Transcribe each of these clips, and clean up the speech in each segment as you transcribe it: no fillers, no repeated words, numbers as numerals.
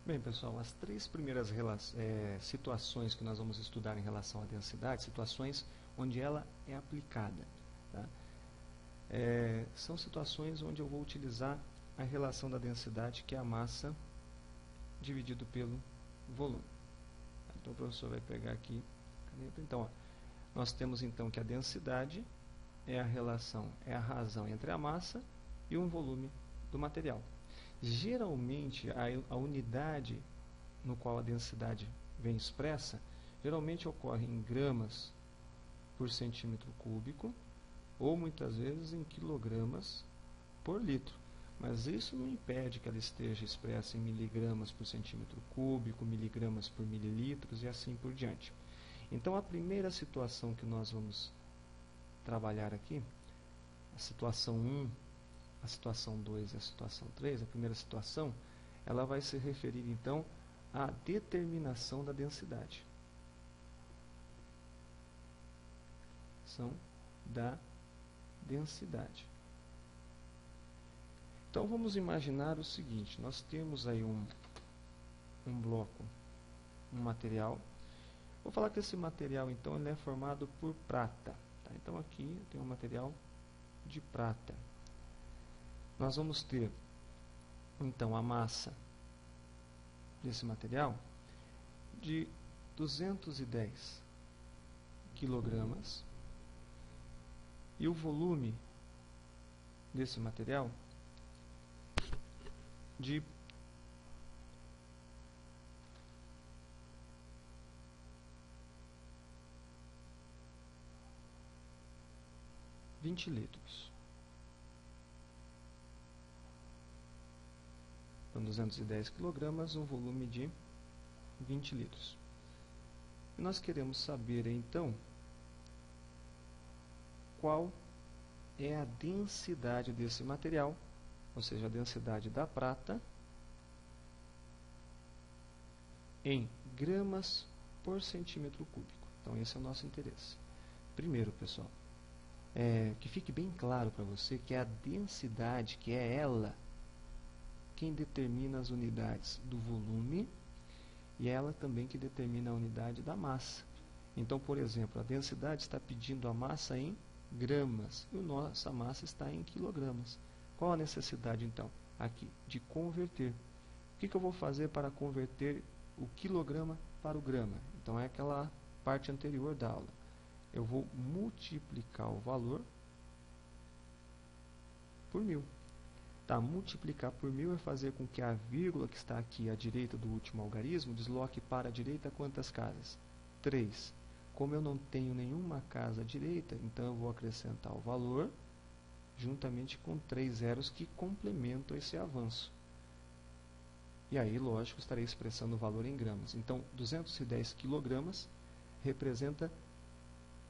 Bem, pessoal, as três primeiras situações que nós vamos estudar em relação à densidade, situações onde ela é aplicada, tá? São situações onde eu vou utilizar a relação da densidade, que é a massa dividido pelo volume. Então o professor vai pegar aqui a caneta. Então, ó, nós temos então que a densidade é a relação, é a razão entre a massa e um volume do material. Geralmente, a unidade no qual a densidade vem expressa, geralmente ocorre em gramas por centímetro cúbico, ou muitas vezes em quilogramas por litro. Mas isso não impede que ela esteja expressa em miligramas por centímetro cúbico, miligramas por mililitros e assim por diante. Então, a primeira situação que nós vamos trabalhar aqui, a situação 1, a situação 2 e a situação 3, a primeira situação, ela vai se referir então à determinação da densidade. Da densidade. Então vamos imaginar o seguinte: nós temos aí um bloco, um material. Vou falar que esse material então ele é formado por prata. Tá? Então aqui eu tenho um material de prata. Nós vamos ter então a massa desse material de 210 quilogramas e o volume desse material de 20 litros. Então, 210 quilogramas, um volume de 20 litros. E nós queremos saber, então, qual é a densidade desse material, ou seja, a densidade da prata, em gramas por centímetro cúbico. Então, esse é o nosso interesse. Primeiro, pessoal, que fique bem claro para você que é a densidade, que é ela quem determina as unidades do volume e ela também que determina a unidade da massa. Então, por exemplo, a densidade está pedindo a massa em gramas e a nossa massa está em quilogramas. Qual a necessidade, então, aqui? De converter. O que eu vou fazer para converter o quilograma para o grama? Então, é aquela parte anterior da aula. Eu vou multiplicar o valor por 1000. Tá, multiplicar por 1000 é fazer com que a vírgula que está aqui à direita do último algarismo desloque para a direita quantas casas? 3. Como eu não tenho nenhuma casa à direita, então eu vou acrescentar o valor juntamente com 3 zeros que complementam esse avanço. E aí, lógico, estarei expressando o valor em gramas. Então, 210 quilogramas representa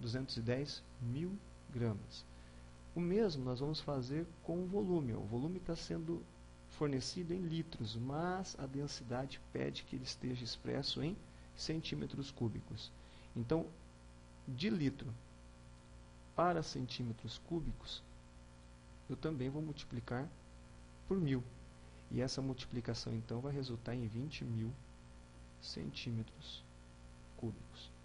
210 mil gramas. O mesmo nós vamos fazer com o volume. O volume está sendo fornecido em litros, mas a densidade pede que ele esteja expresso em centímetros cúbicos. Então, de litro para centímetros cúbicos, eu também vou multiplicar por 1000. E essa multiplicação, então, vai resultar em 20.000 centímetros cúbicos.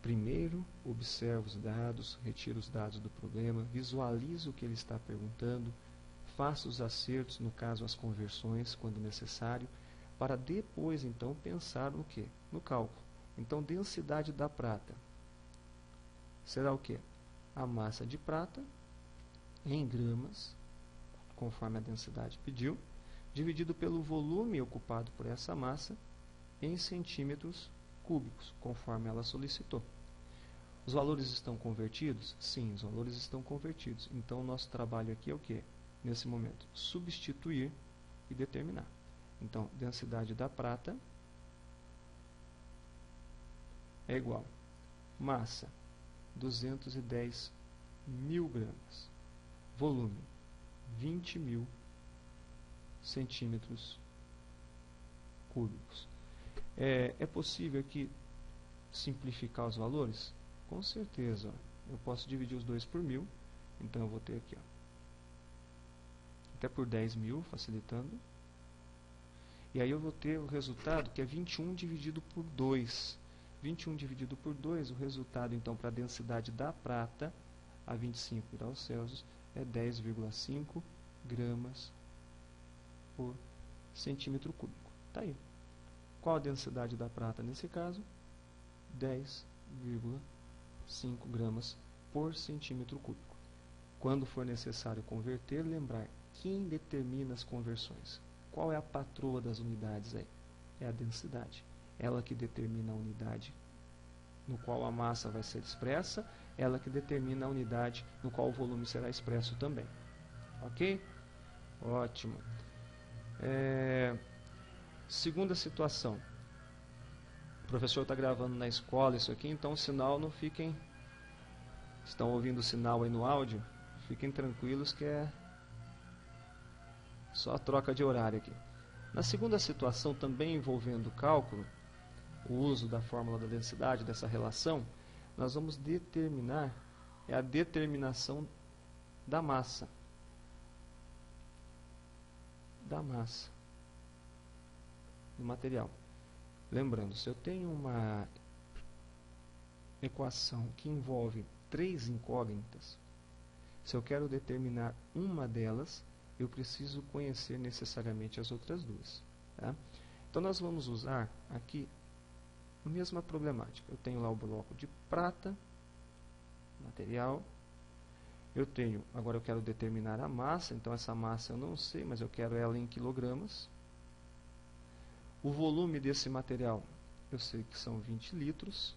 Primeiro, observo os dados, retiro os dados do problema, visualizo o que ele está perguntando, faço os acertos, no caso as conversões, quando necessário, para depois, então, pensar no quê? No cálculo. Então, densidade da prata será o quê? A massa de prata em gramas, conforme a densidade pediu, dividido pelo volume ocupado por essa massa em centímetros cúbicos, conforme ela solicitou. Os valores estão convertidos? Sim, os valores estão convertidos. Então, o nosso trabalho aqui é o quê? Nesse momento, substituir e determinar. Então, densidade da prata é igual massa, 210 mil gramas, volume, 20.000 centímetros cúbicos. É possível aqui simplificar os valores? Com certeza. Ó. Eu posso dividir os dois por 1000. Então eu vou ter aqui, ó, até por 10.000, facilitando. E aí eu vou ter o resultado que é 21 dividido por 2. 21 dividido por 2, o resultado então para a densidade da prata a 25 graus Celsius é 10,5 gramas por centímetro cúbico. Tá aí. Qual a densidade da prata nesse caso? 10,5 gramas por centímetro cúbico. Quando for necessário converter, lembrar quem determina as conversões. Qual é a patroa das unidades aí? É a densidade. Ela que determina a unidade no qual a massa vai ser expressa, ela que determina a unidade no qual o volume será expresso também. Ok? Ótimo. Segunda situação. O professor está gravando na escola isso aqui, então o sinal não fiquem... Estão ouvindo o sinal aí no áudio? Fiquem tranquilos que é só a troca de horário aqui. Na segunda situação, também envolvendo cálculo, o uso da fórmula da densidade, dessa relação, nós vamos determinar a determinação da massa. Do material. Lembrando, se eu tenho uma equação que envolve 3 incógnitas, se eu quero determinar uma delas, eu preciso conhecer necessariamente as outras duas. Tá? Então, nós vamos usar aqui a mesma problemática. Eu tenho lá o bloco de prata, material. Agora eu quero determinar a massa, então essa massa eu não sei, mas eu quero ela em quilogramas. O volume desse material, eu sei que são 20 litros.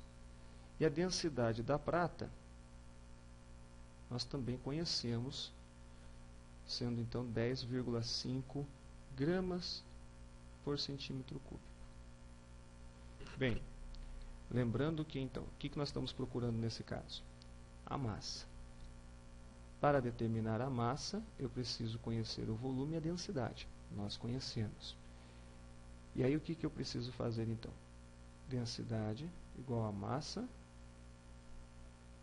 E a densidade da prata, nós também conhecemos, sendo então 10,5 gramas por centímetro cúbico. Bem, lembrando que então, o que nós estamos procurando nesse caso? A massa. Para determinar a massa, eu preciso conhecer o volume e a densidade. Nós conhecemos. E aí o que eu preciso fazer então? Densidade igual a massa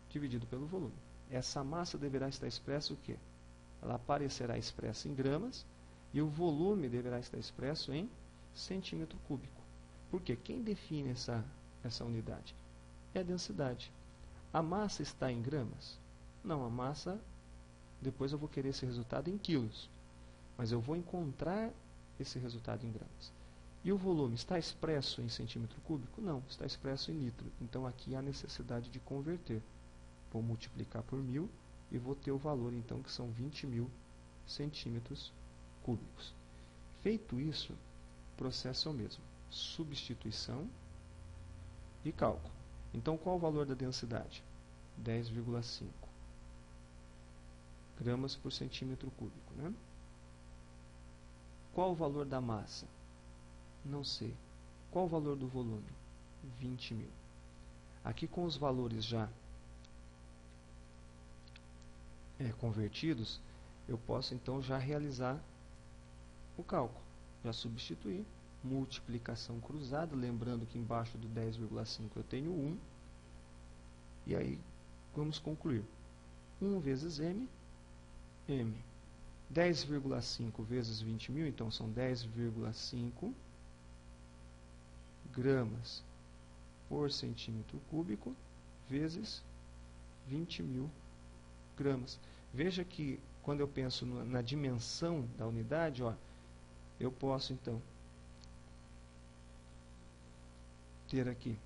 dividido pelo volume. Essa massa deverá estar expressa o quê? Ela aparecerá expressa em gramas e o volume deverá estar expresso em centímetro cúbico. Por quê? Quem define essa unidade? É a densidade. A massa está em gramas? Não, a massa, depois eu vou querer esse resultado em quilos. Mas eu vou encontrar esse resultado em gramas. E o volume está expresso em centímetro cúbico? Não, está expresso em litro. Então aqui há necessidade de converter. Vou multiplicar por 1000 e vou ter o valor então que são 20.000 centímetros cúbicos. Feito isso, o processo é o mesmo. Substituição e cálculo. Então, qual o valor da densidade? 10,5 gramas por centímetro cúbico. Né? Qual o valor da massa? Não sei. Qual o valor do volume? 20.000. Aqui com os valores já convertidos, eu posso então já realizar o cálculo. Já substituir. Multiplicação cruzada, lembrando que embaixo do 10,5 eu tenho 1. E aí, vamos concluir. 1 vezes m. 10,5 vezes 20.000, então são 10,5 gramas por centímetro cúbico, vezes 20.000 gramas. Veja que, quando eu penso na dimensão da unidade, eu posso, então, ter aqui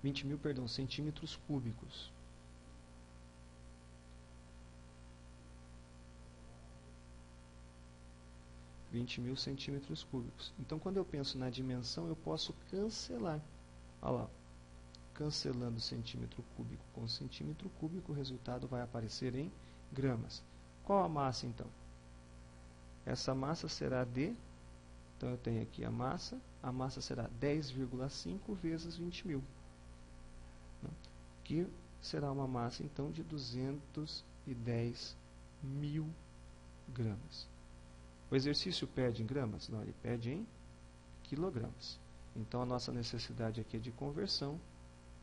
20.000, centímetros cúbicos. Centímetros cúbicos. Então, quando eu penso na dimensão, eu posso cancelar. Olha lá. Cancelando centímetro cúbico com centímetro cúbico, o resultado vai aparecer em gramas. Qual a massa, então? Essa massa será de... Então, eu tenho aqui a massa será 10,5 vezes 20.000. Que será uma massa, então, de 210.000 gramas. O exercício pede em gramas? Não, ele pede em quilogramas. Então, a nossa necessidade aqui é de conversão,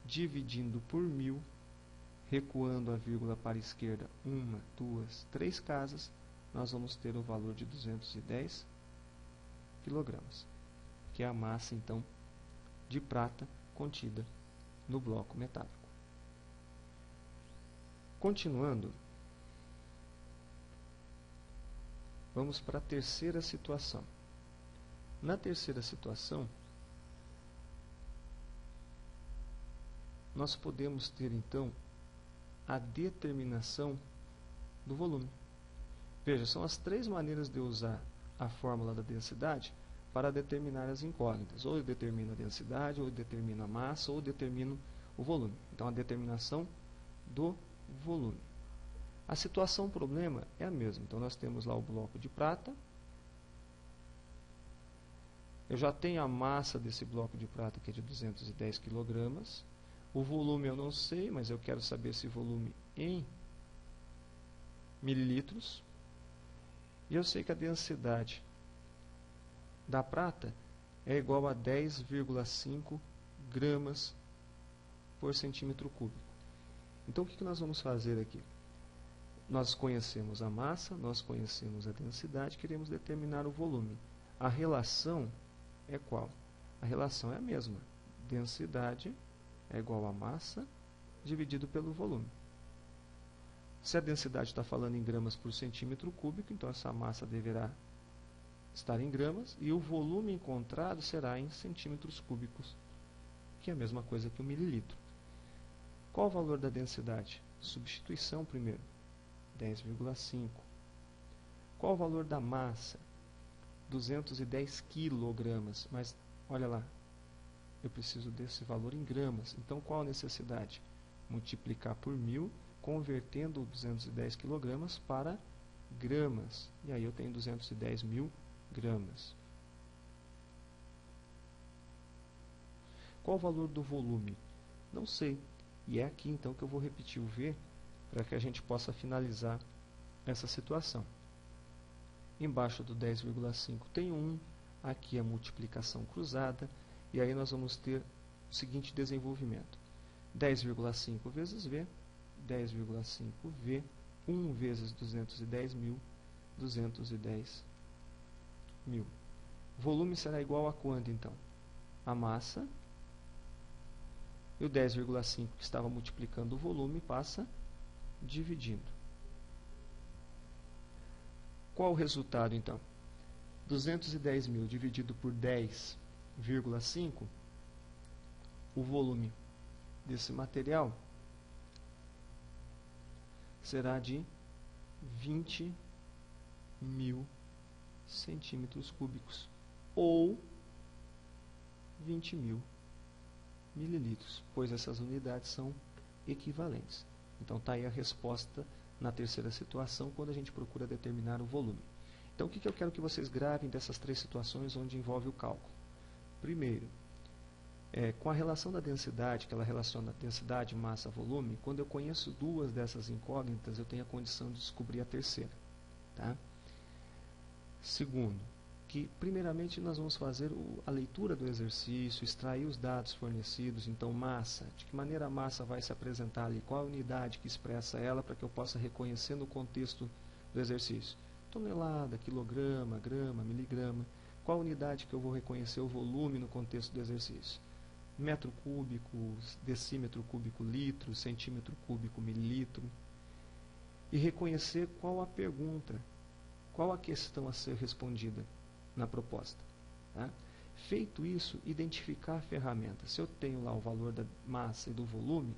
dividindo por 1000, recuando a vírgula para a esquerda 1, 2, 3 casas, nós vamos ter o valor de 210 quilogramas. que é a massa, então, de prata contida no bloco metálico. Continuando, vamos para a terceira situação. Na terceira situação, nós podemos ter, então, a determinação do volume. Veja, são as três maneiras de eu usar a fórmula da densidade para determinar as incógnitas. Ou eu determino a densidade, ou eu determino a massa, ou eu determino o volume. Então, a determinação do volume. A situação problema é a mesma. Então, nós temos lá o bloco de prata. Eu já tenho a massa desse bloco de prata, que é de 210 kg. O volume eu não sei, mas eu quero saber esse volume em mililitros. E eu sei que a densidade da prata é igual a 10,5 gramas por centímetro cúbico. Então, o que nós vamos fazer aqui? Nós conhecemos a massa, nós conhecemos a densidade, queremos determinar o volume. A relação é qual? A relação é a mesma. Densidade é igual a massa dividido pelo volume. Se a densidade está falando em gramas por centímetro cúbico, então essa massa deverá estar em gramas e o volume encontrado será em centímetros cúbicos, que é a mesma coisa que o mililitro. Qual o valor da densidade? Substituição primeiro, 10,5. Qual o valor da massa? 210 quilogramas. Mas, olha lá, eu preciso desse valor em gramas. Então, qual a necessidade? Multiplicar por 1000, convertendo 210 kg para gramas. E aí eu tenho 210 mil gramas. Qual o valor do volume? Não sei. E é aqui então que eu vou repetir o V para que a gente possa finalizar essa situação. Embaixo do 10,5 tem 1. Aqui a multiplicação cruzada. E aí nós vamos ter o seguinte desenvolvimento. 10,5 vezes V. 10,5V, 1 vezes 210 mil, 210 mil. O volume será igual a quanto, então? A massa, e o 10,5 que estava multiplicando o volume passa dividindo. Qual o resultado, então? 210 mil dividido por 10,5, o volume desse material será de 20 mil centímetros cúbicos ou 20 mil mililitros, pois essas unidades são equivalentes. Então está aí a resposta na terceira situação, quando a gente procura determinar o volume. Então o que eu quero que vocês gravem dessas três situações onde envolve o cálculo? Primeiro, com a relação da densidade, que ela relaciona densidade, massa, volume, quando eu conheço duas dessas incógnitas, eu tenho a condição de descobrir a terceira. Tá? Segundo, que primeiramente nós vamos fazer a leitura do exercício, extrair os dados fornecidos, então massa, de que maneira a massa vai se apresentar ali, qual a unidade que expressa ela para que eu possa reconhecer no contexto do exercício. Tonelada, quilograma, grama, miligrama, qual a unidade que eu vou reconhecer o volume no contexto do exercício. Metro cúbico, decímetro cúbico, litro, centímetro cúbico, mililitro. E reconhecer qual a pergunta, qual a questão a ser respondida na proposta. Tá? Feito isso, identificar a ferramenta. Se eu tenho lá o valor da massa e do volume,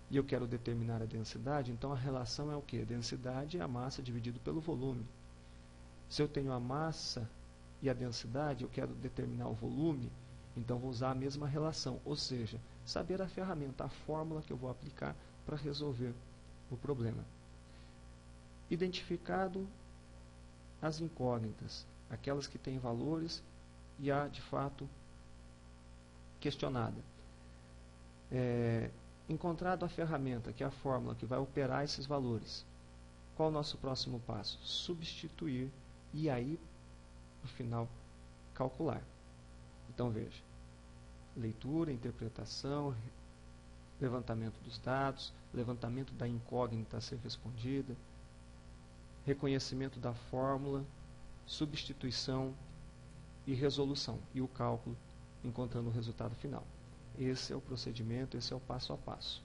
e eu quero determinar a densidade, então a relação é o quê? Densidade é a massa dividido pelo volume. Se eu tenho a massa e a densidade, eu quero determinar o volume, então vou usar a mesma relação, ou seja, saber a ferramenta, a fórmula que eu vou aplicar para resolver o problema. Identificado as incógnitas, aquelas que têm valores e a, de fato, questionada. Encontrado a ferramenta, que é a fórmula que vai operar esses valores, qual o nosso próximo passo? Substituir e aí, no final, calcular. Então, veja, leitura, interpretação, levantamento dos dados, levantamento da incógnita a ser respondida, reconhecimento da fórmula, substituição e resolução, e o cálculo, encontrando o resultado final. Esse é o procedimento, esse é o passo a passo.